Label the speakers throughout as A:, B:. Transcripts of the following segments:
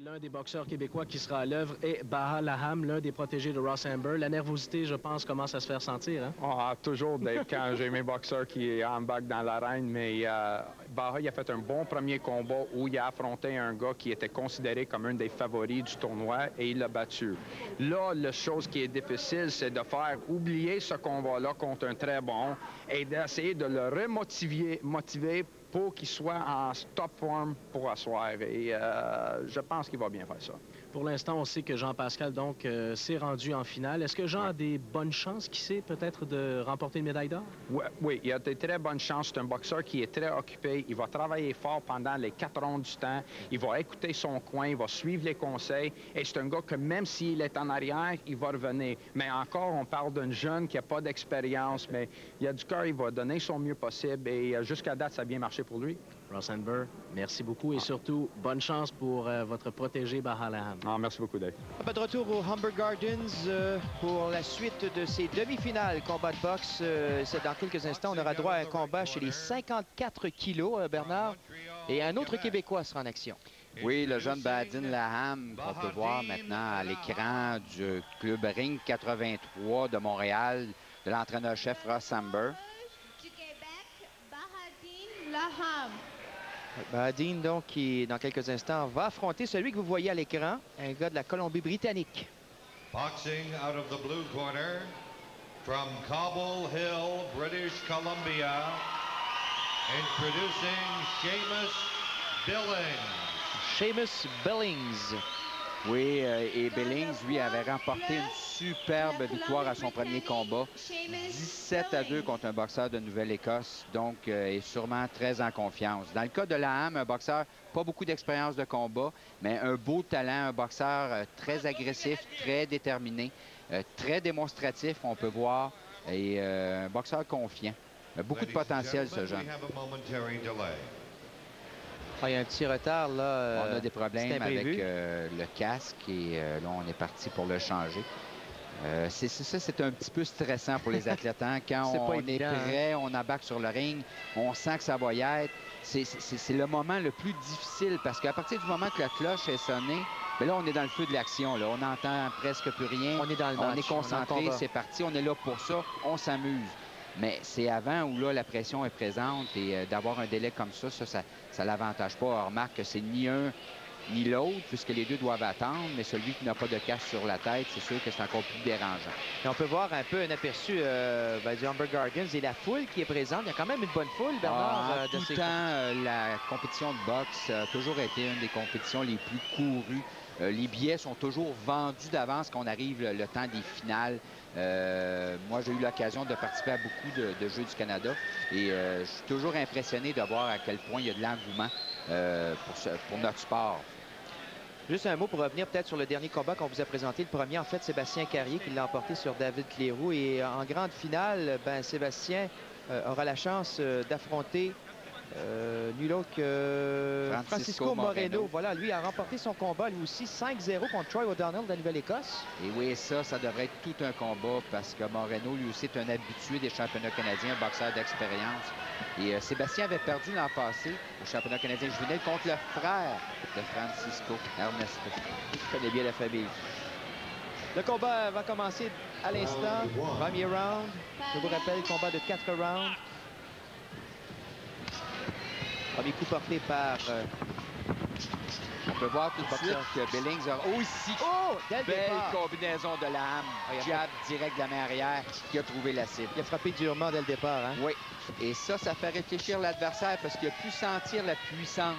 A: L'un des boxeurs québécois qui sera à l'œuvre est Baha Laham, l'un des protégés de Ross Amber. La nervosité, je pense, commence à se faire sentir. Hein?
B: Ah, toujours, Dave, quand j'ai mes boxeurs qui embarquent dans l'arène, mais Baha, il a fait un bon premier combat où il a affronté un gars qui était considéré comme un des favoris du tournoi et il l'a battu. Là, la chose qui est difficile, c'est de faire oublier ce combat-là contre un très bon et d'essayer de le motiver pour qu'il soit en top form pour asseoir. Et je pense qu'il va bien faire ça.
A: Pour l'instant, on sait que Jean-Pascal, donc, s'est rendu en finale. Est-ce que Jean a des bonnes chances, qui sait, peut-être, de remporter une médaille d'or?
B: Oui, il a de très bonnes chances. C'est un boxeur qui est très occupé. Il va travailler fort pendant les 4 rondes du temps. Il va écouter son coin, il va suivre les conseils. Et c'est un gars que même s'il est en arrière, il va revenir. Mais encore, on parle d'un jeune qui n'a pas d'expérience, mais il a du cœur, il va donner son mieux possible. Et jusqu'à date, ça a bien marché pour lui.
A: Ross Amber, merci beaucoup et surtout, bonne chance pour votre protégé Baha Laham.
B: Ah, merci beaucoup, Dave.
C: De retour au Humber Gardens pour la suite de ces demi-finales combat de boxe. C'est dans quelques instants, on aura droit à un combat chez les 54 kilos, Bernard. Et un autre Québécois sera en action.
D: Oui, le jeune Bahadine Laham qu'on peut voir maintenant à l'écran du club Ring 83 de Montréal, de l'entraîneur-chef Ross Amber.
E: Du Québec, Bahadine Laham.
C: Bahadine, donc, qui, dans quelques instants, va affronter celui que vous voyez à l'écran, un gars de la Colombie-Britannique.
F: Boxing out of the blue corner, from Cobble Hill, British Columbia, introducing Seamus Billings.
C: Seamus Billings.
D: Oui, et Billings, lui, avait remporté une superbe victoire à son premier combat. 17-2 contre un boxeur de Nouvelle-Écosse, donc est sûrement très en confiance. Dans le cas de Laham, un boxeur, pas beaucoup d'expérience de combat, mais un beau talent, un boxeur très agressif, très déterminé, très démonstratif, on peut voir, et un boxeur confiant. Beaucoup de potentiel, ce jeune.
C: Ah, il y a un petit retard, là.
D: On a des problèmes avec le casque et là, on est parti pour le changer. C'est un petit peu stressant pour les athlètes. Hein? Quand on est prêt, on embarque sur le ring, on sent que ça va y être. C'est le moment le plus difficile parce qu'à partir du moment que la cloche est sonnée, bien là, on est dans le feu de l'action. On n'entend presque plus rien.
C: On est dans le match.
D: On est concentré, c'est parti. On est là pour ça. On s'amuse. Mais c'est avant où là, la pression est présente et d'avoir un délai comme ça, ça l'avantage pas. On remarque que c'est ni un ni l'autre, puisque les deux doivent attendre, mais celui qui n'a pas de casque sur la tête, c'est sûr que c'est encore plus dérangeant.
C: Et on peut voir un peu un aperçu du Humber Gardens et la foule qui est présente. Il y a quand même une bonne foule, Bernard.
D: Tout le temps, la compétition de boxe a toujours été une des compétitions les plus courues. Les billets sont toujours vendus d'avance quand on arrive le temps des finales. Moi, j'ai eu l'occasion de participer à beaucoup de Jeux du Canada et je suis toujours impressionné de voir à quel point il y a de l'engouement pour notre sport.
C: Juste un mot pour revenir peut-être sur le dernier combat qu'on vous a présenté. Le premier, en fait, Sébastien Carrier qui l'a emporté sur David Cléroux. Et en grande finale, ben, Sébastien aura la chance d'affronter nul autre que Francisco Moreno. Voilà, lui a remporté son combat, lui aussi, 5-0 contre Troy O'Donnell de la Nouvelle-Écosse.
D: Et oui, ça devrait être tout un combat parce que Moreno, lui aussi, est un habitué des championnats canadiens, un boxeur d'expérience. Et Sébastien avait perdu l'an passé au championnat canadien juvénile contre le frère de Francisco, Ernesto.
C: Je connais bien la famille. Le combat va commencer à l'instant. Premier round. Je vous rappelle, combat de 4 rounds. Premier coup porté par...
D: On peut voir tout de suite que Billings a aussi belle combinaison de l'âme. Jab direct de la main arrière qui a trouvé la cible.
C: Il a frappé durement dès le départ. Hein?
D: Oui. Et ça fait réfléchir l'adversaire parce qu'il a pu sentir la puissance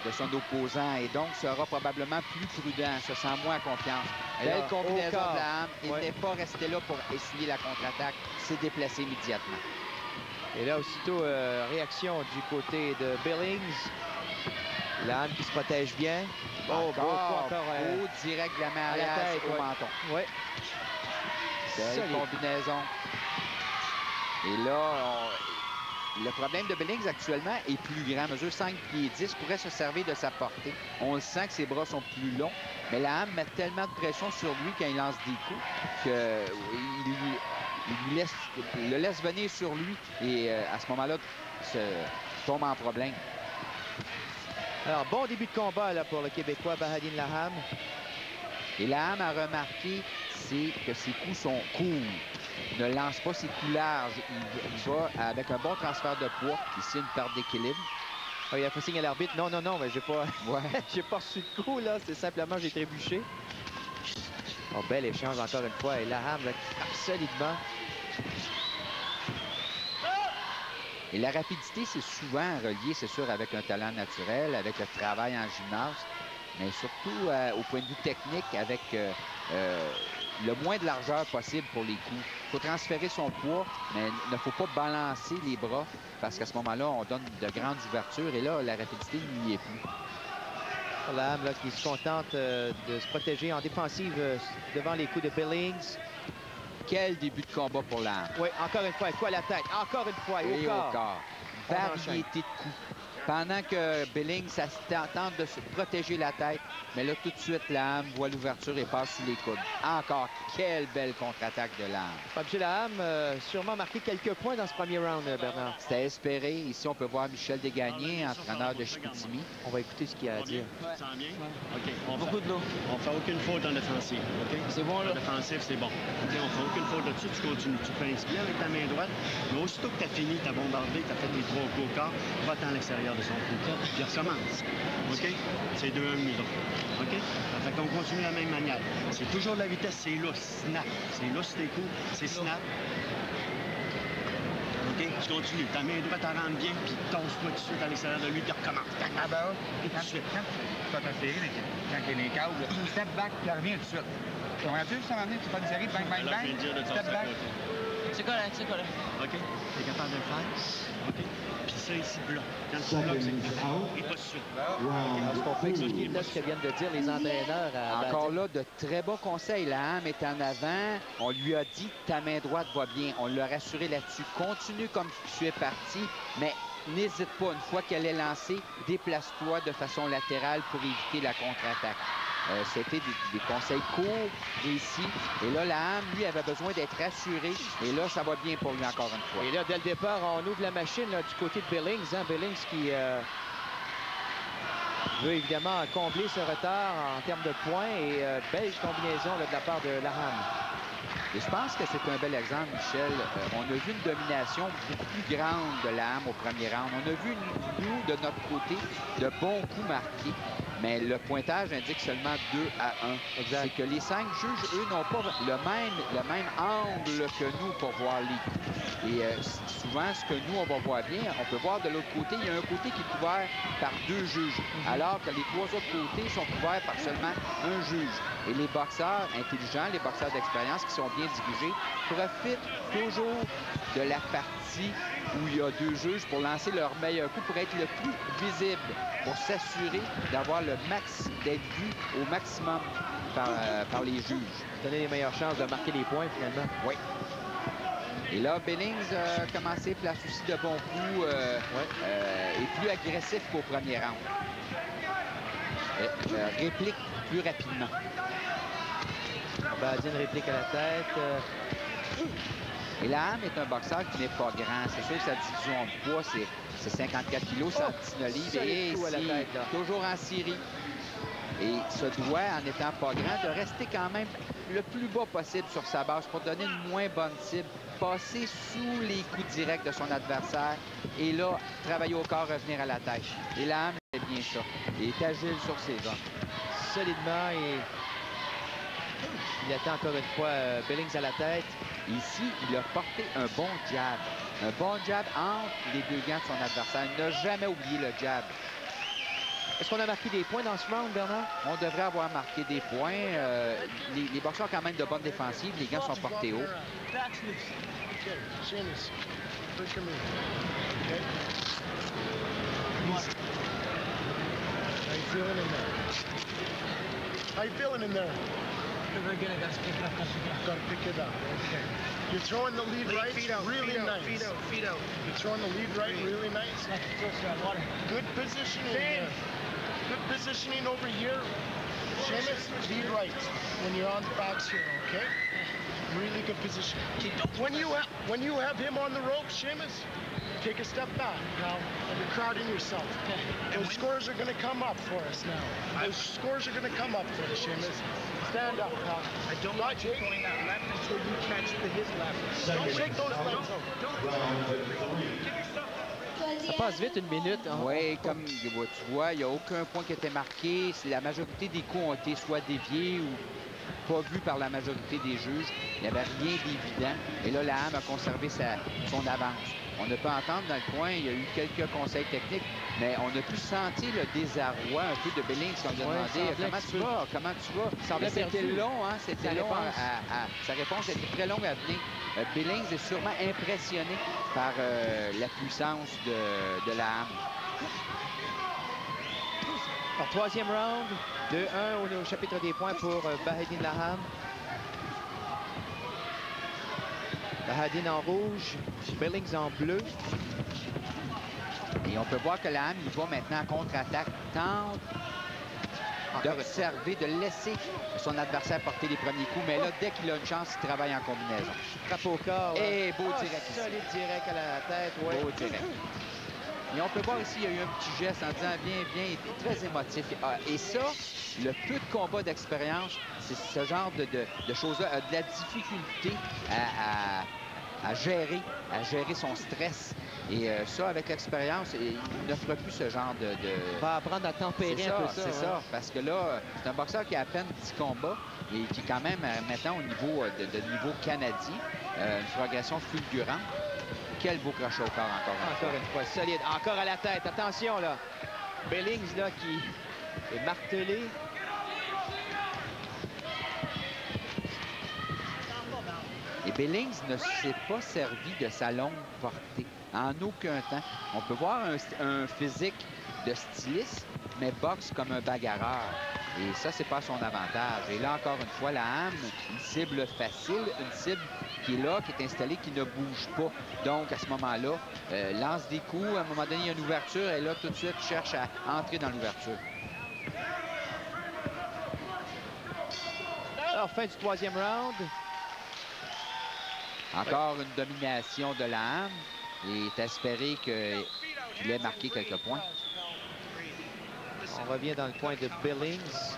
D: de son opposant et donc sera probablement plus prudent, se sent moins confiance. Belle combinaison de l'âme. Il n'est pas resté là pour essuyer la contre-attaque. S'est déplacé immédiatement.
C: Et là, aussitôt, réaction du côté de Billings. L'âme qui se protège bien.
D: Encore direct de la main arrière au menton.
C: Oui.
D: Belle combinaison. Et là, le problème de Billings actuellement est plus grand. Mesure 5 pieds 10, pourrait se servir de sa portée. On le sent que ses bras sont plus longs, mais la met tellement de pression sur lui quand il lance des coups qu'il le laisse venir sur lui et à ce moment-là, il tombe en problème.
C: Alors, bon début de combat là, pour le Québécois Bahadine Laham.
D: Et Laham a remarqué, c'est que ses coups sont courts. Il ne lance pas ses coups larges. Il va avec un bon transfert de poids. Ici, une perte d'équilibre.
C: Oh, il a fait signe à l'arbitre. Non, non, non, mais j'ai pas, j'ai pas reçu de coup, là. C'est simplement, j'ai trébuché. Oh, bel échange encore une fois. Et Laham, là, qui frappe solidement.
D: Et la rapidité, c'est souvent relié, c'est sûr, avec un talent naturel, avec le travail en gymnase, mais surtout au point de vue technique, avec le moins de largeur possible pour les coups. Il faut transférer son poids, mais il ne faut pas balancer les bras, parce qu'à ce moment-là, on donne de grandes ouvertures, et là, la rapidité n'y est plus.
C: Laham, là, qui se contente de se protéger en défensive devant les coups de Billings.
D: Quel début de combat pour Laham.
C: Oui, encore une fois, un coup à la tête. Encore une fois, et au corps.
D: Variété de coups. Pendant que Billings tente de se protéger la tête, mais là, tout de suite, Laham voit l'ouverture et passe sous les coudes. Encore, quelle belle contre-attaque de Laham.
C: Michel Laham sûrement marqué quelques points dans ce premier round, Bernard.
D: C'était espéré. Ici, on peut voir Michel Desgagnés, entraîneur de Chicoutimi.
C: On va écouter ce qu'il a à dire.
G: Ça va bien? OK. Beaucoup de l'eau. On fait aucune faute en défensive. OK? C'est bon, là? En défensif, c'est bon. OK, on fait aucune faute là-dessus. Tu continues. Tu fais inspirer avec ta main droite. Mais aussitôt que tu as fini, tu as bombardé, tu as fait tes 3 coups au corps, va-t'en à l'extérieur de son coup. Puis recommence. OK? C'est 2-1 minute. OK? Ça fait qu'on continue de la même manière. C'est toujours de la vitesse, c'est lousse, snap. C'est lousse tes coups, c'est snap. OK? Tu continues. Ta main droite, elle rentre bien, puis tosse-toi tout de suite à l'extérieur de lui, puis recommence.
H: Ah ben, tout de suite. Quand tu vas t'affaire, quand il y a les câbles, step back, puis reviens tout de suite. Comprends-tu? Ça m'a amené, tu fais une série, bang, bang, bang, step back.
G: C'est correct, c'est correct. OK? T'es capable de le faire? OK? Puis ça ici, bloc. Quand tu bloques, c'est que et pas de suite.
C: Est-ce qu'on peut expliquer là ce que viennent de dire les entraîneurs à
D: Encore là, de très bons conseils. Laham est en avant. On lui a dit ta main droite va bien. On l'a rassuré là-dessus. Continue comme tu es parti, mais n'hésite pas. Une fois qu'elle est lancée, déplace-toi de façon latérale pour éviter la contre-attaque. C'était des conseils courts, réussis. Et là, Laham, lui, avait besoin d'être rassuré. Et là, ça va bien pour lui encore une fois.
C: Et là, dès le départ, on ouvre la machine là, du côté de Billings. Hein? Billings qui veut évidemment combler ce retard en termes de points. Et belle combinaison là, de la part de Laham.
D: Et je pense que c'est un bel exemple, Michel. On a vu une domination beaucoup plus grande de Laham au premier round. On a vu, nous, de notre côté, de bons coups marqués. Mais le pointage indique seulement 2-1. C'est que les 5 juges, eux, n'ont pas le même angle que nous pour voir les coups. Et souvent, ce que nous, on va voir bien, on peut voir de l'autre côté, il y a un côté qui est couvert par 2 juges, alors que les 3 autres côtés sont couverts par seulement un juge. Et les boxeurs intelligents, les boxeurs d'expérience qui sont bien dirigés, profitent toujours de la partie où il y a 2 juges pour lancer leur meilleur coup, pour être le plus visible, pour s'assurer d'avoir le max, d'être vu au maximum par les juges.
C: Donner les meilleures chances de marquer les points, finalement.
D: Oui. Et là, Billings a commencé, place aussi de bons coups, et plus agressif qu'au premier round. Réplique plus rapidement.
C: Bahadine réplique à la tête.
D: Et Laham est un boxeur qui n'est pas grand. C'est sûr que sa division de poids, c'est 54 kilos, 119 livres. Et c'est toujours en série. Et se doit, en n'étant pas grand, de rester quand même le plus bas possible sur sa base pour donner une moins bonne cible, passer sous les coups directs de son adversaire et là, travailler au corps, revenir à la tête. Et Laham fait bien ça. Il est agile sur ses hommes.
C: Solidement et il attend encore une fois Billings à la tête.
D: Ici, il a porté un bon jab. Un bon jab entre les 2 gants de son adversaire. Il n'a jamais oublié le jab.
C: Est-ce qu'on a marqué des points dans ce round, Bernard?
D: On devrait avoir marqué des points. Les boxeurs ont quand même de bonnes défensives. Les gants sont portés haut.
I: How you feeling in there? Very good. I got to pick it up. Got to pick it up. Okay. You're throwing the lead right. Really nice. Feet out. You're throwing the lead right. Really nice. Good positioning. Good positioning over here. Seamus, lead right when you're on the backs here. Okay. Really good position. When you have him on the rope, Seamus, Take a step back now, and you're crowding yourself. Those scores are going to come up for us now. Those scores are going to come up for us, Sheamus. Stand up, pal.
H: I don't like you going that left until you catch his left.
I: Don't shake those legs over.
C: Ça passe vite, une minute.
D: Oui, comme tu vois, il n'y a aucun point qui a été marqué. La majorité des coups ont été soit déviés ou pas vus par la majorité des juges. Il n'y avait rien d'évident. Et là, la Hamm a conservé son avance. On a pu entendre dans le coin, il y a eu quelques conseils techniques, mais on a pu sentir le désarroi un peu de Billings quand on a demandé comment tu vas. C'était long, hein? C'était long. Sa réponse était très longue à venir. Billings est sûrement impressionné par la puissance de la Hamm.
C: Alors, troisième round, 2-1 au chapitre des points pour Bahedin Laham. Bahedin en rouge, Billings en bleu.
D: Et on peut voir que la Hamm, il va maintenant en contre-attaque, tente d'observer, de laisser son adversaire porter les premiers coups. Mais là, dès qu'il a une chance, il travaille en combinaison.
C: Frappe au corps.
D: Et beau direct ici.
C: Solide direct à la tête. Ouais.
D: Beau direct. Et on peut voir ici, il y a eu un petit geste en disant « Viens, viens », il était très émotif. Et ça, le peu de combat d'expérience, c'est ce genre de choses-là, de la difficulté à gérer son stress. Et ça, avec l'expérience, il n'offre plus ce genre de...
C: Il va apprendre à tempérer un peu ça.
D: C'est ça, parce que là, c'est un boxeur qui a à peine 10 combats et qui est quand même maintenant au niveau de niveau canadien, une progression fulgurante. Quel beau crochet au corps
C: encore une fois. Solide. Encore à la tête. Attention, là. Billings, là, qui est martelé.
D: Et Billings ne s'est pas servi de sa longue portée. En aucun temps. On peut voir un physique de styliste, mais boxe comme un bagarreur. Et ça, c'est pas son avantage. Et là, encore une fois, la Hamm, une cible facile, une cible qui est là, qui est installée, qui ne bouge pas. Donc, à ce moment-là, lance des coups. À un moment donné, il y a une ouverture. Et là, tout de suite, cherche à entrer dans l'ouverture.
C: Alors, fin du troisième round.
D: Encore une domination de la Hamm. Il est espéré qu'il ait marqué quelques points.
C: On revient dans le coin de Billings.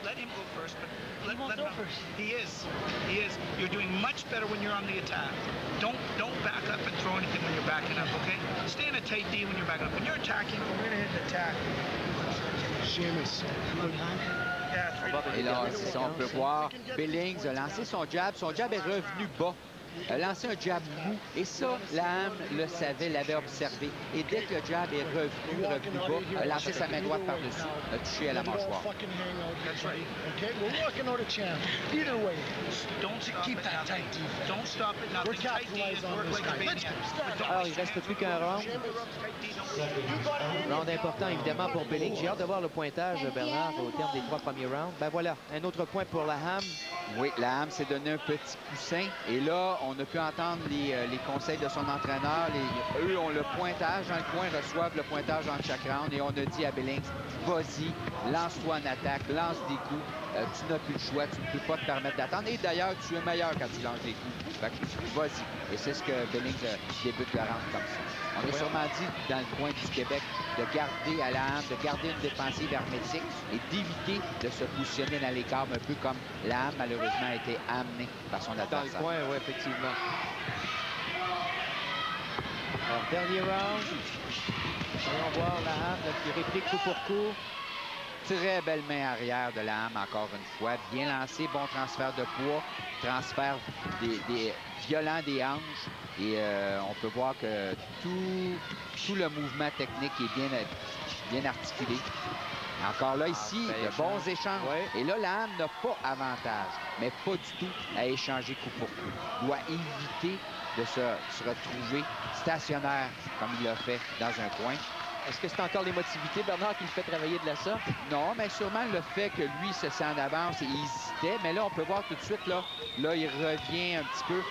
H: Let him go first, but let him go first. He is. You're doing much better when you're on the attack. Don't back up and throw anything when you're backing up, okay? Stay in a tight D when you're backing up. When you're attacking, we're going to hit the attack.
I: Sheamus.
D: Et là, c'est ça, on peut voir, Billings a lancé son jab. Son jab est revenu bas. A lancé un jab mou. Et ça, la Hamm le savait, l'avait observé. Et dès que le jab est revenu bas, a lancé sa main droite par-dessus, a touché à la mâchoire.
C: Alors, il ne reste plus qu'un round. Round important, évidemment, pour Billings. J'ai hâte de voir le pointage, Bernard, au terme des 3 premiers rounds. Ben voilà, un autre point pour la Hamm.
D: Oui, la Hamm s'est donné un petit coussin. Et là, on a pu entendre les conseils de son entraîneur. Eux ont le pointage dans le coin, reçoivent le pointage dans chaque round. Et on a dit à Billings, vas-y, lance-toi en attaque, lance des coups. Tu n'as plus le choix, tu ne peux pas te permettre d'attendre. Et d'ailleurs, tu es meilleur quand tu lances des coups. Fait que vas-y. Et c'est ce que Billings débute le round comme ça. On a sûrement dit dans le coin du Québec de garder à la Hamm, de garder une défensive hermétique et d'éviter de se positionner dans les câbles, un peu comme la Hamm, malheureusement, a été amenée par son adversaire.
C: Dans le coin, oui, effectivement. Alors, dernier round. Allons voir la Hamm qui réplique coup pour coup.
D: Très belle main arrière de la Hamm, encore une fois. Bien lancé, bon transfert de poids, transfert violent des hanches. Et on peut voir que tout le mouvement technique est bien articulé. Encore là, ici, de bons échanges. Ouais. Et là, la Hamm n'a pas avantage, mais pas du tout à échanger coup pour coup. Il doit éviter de se retrouver stationnaire, comme il l'a fait dans un coin.
C: Est-ce que c'est encore l'émotivité, Bernard, qui le fait travailler de la sorte?
D: Non, mais sûrement le fait que lui se sent en avance et il hésitait. Mais là, on peut voir tout de suite, là il revient un petit peu.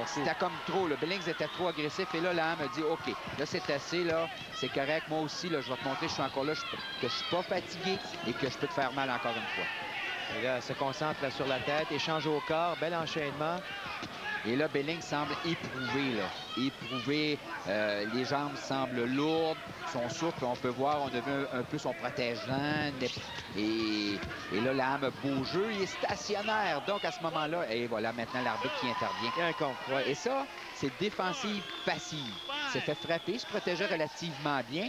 D: C'était comme trop. Le Billings était trop agressif. Et là, la Hamm a dit, OK, là, c'est assez, là. C'est correct. Moi aussi, là, je vais te montrer que je suis encore là, que je suis pas fatigué et que je peux te faire mal encore une fois.
C: Et là, elle se concentre là, sur la tête, échange au corps, bel enchaînement.
D: Et là, Billings semble éprouvé, là. Éprouvé, les jambes semblent lourdes, son souffle, on peut voir, on a vu un peu son protège-dents. Et là, Laham a beau jeu, il est stationnaire. Donc, à ce moment-là, et voilà, maintenant, l'arbitre qui intervient.
C: Il y a un contre, ouais.
D: Et ça, c'est défensive passive. Il s'est fait frapper, se protégeait relativement bien.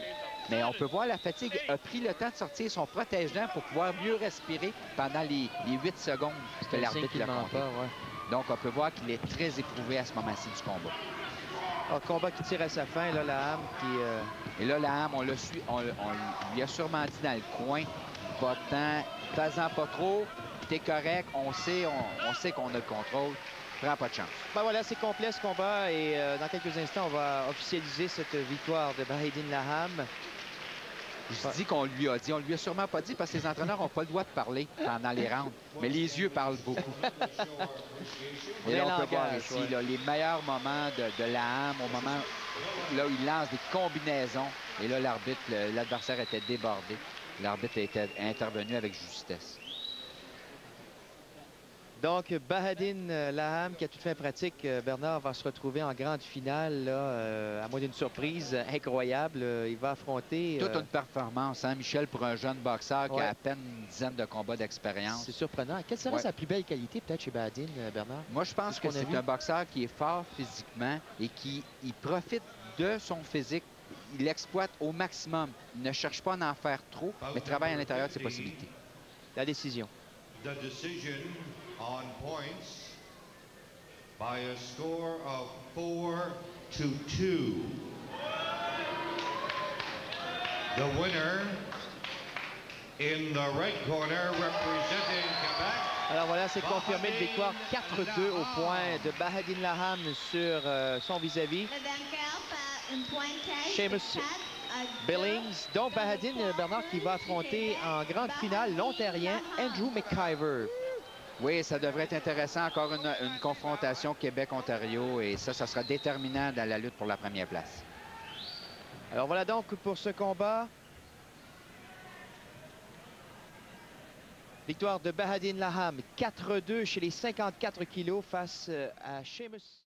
D: Mais on peut voir la fatigue a pris le temps de sortir son protège-dents pour pouvoir mieux respirer pendant les 8 secondes que l'arbitre l'a compté. Donc, on peut voir qu'il est très éprouvé à ce moment-ci du combat.
C: Un combat qui tire à sa fin, là, Laham qui...
D: Et là, Laham, on lui a sûrement dit dans le coin, pas-t'en, fais-en pas trop, t'es correct, on sait qu'on a le contrôle, prends pas de chance.
C: Ben voilà, c'est complet ce combat et dans quelques instants, on va officialiser cette victoire de Bahreddin Laham.
D: Je dis qu'on lui a dit. On lui a sûrement pas dit parce que les entraîneurs n'ont pas le droit de parler pendant les rounds. Mais les yeux parlent beaucoup. Et là, on peut voir ici là, les meilleurs moments de Laham, au moment là où il lance des combinaisons. Et là, l'arbitre, l'adversaire était débordé. L'arbitre était intervenu avec justesse.
C: Donc, Bahreddin Laham, qui a toute fin pratique, Bernard, va se retrouver en grande finale, là, à moins d'une surprise incroyable. Il va affronter...
D: Toute une performance, hein, Michel, pour un jeune boxeur qui a à peine une dizaine de combats d'expérience.
C: C'est surprenant. Quelle serait sa plus belle qualité, peut-être, chez Bahreddin, Bernard?
D: Moi, je pense que c'est un boxeur qui est fort physiquement et qui profite de son physique. Il l'exploite au maximum. Il ne cherche pas à en faire trop, mais travaille à l'intérieur de ses possibilités.
C: La décision.
F: The decision on points by a score of 4-2. The winner in the red corner representing Quebec.
C: Alors voilà, c'est confirmé une victoire 4-2 au point de Bahreddin Laham sur son vis-à-vis. Seamus Billings. Donc Bahreddin, Bernard, qui va affronter en grande finale l'Ontarien Andrew McIver.
D: Oui, ça devrait être intéressant. Encore une confrontation Québec-Ontario. Et ça sera déterminant dans la lutte pour la première place.
C: Alors voilà donc pour ce combat. Victoire de Bahreddin Laham, 4-2 chez les 54 kilos face à Seamus.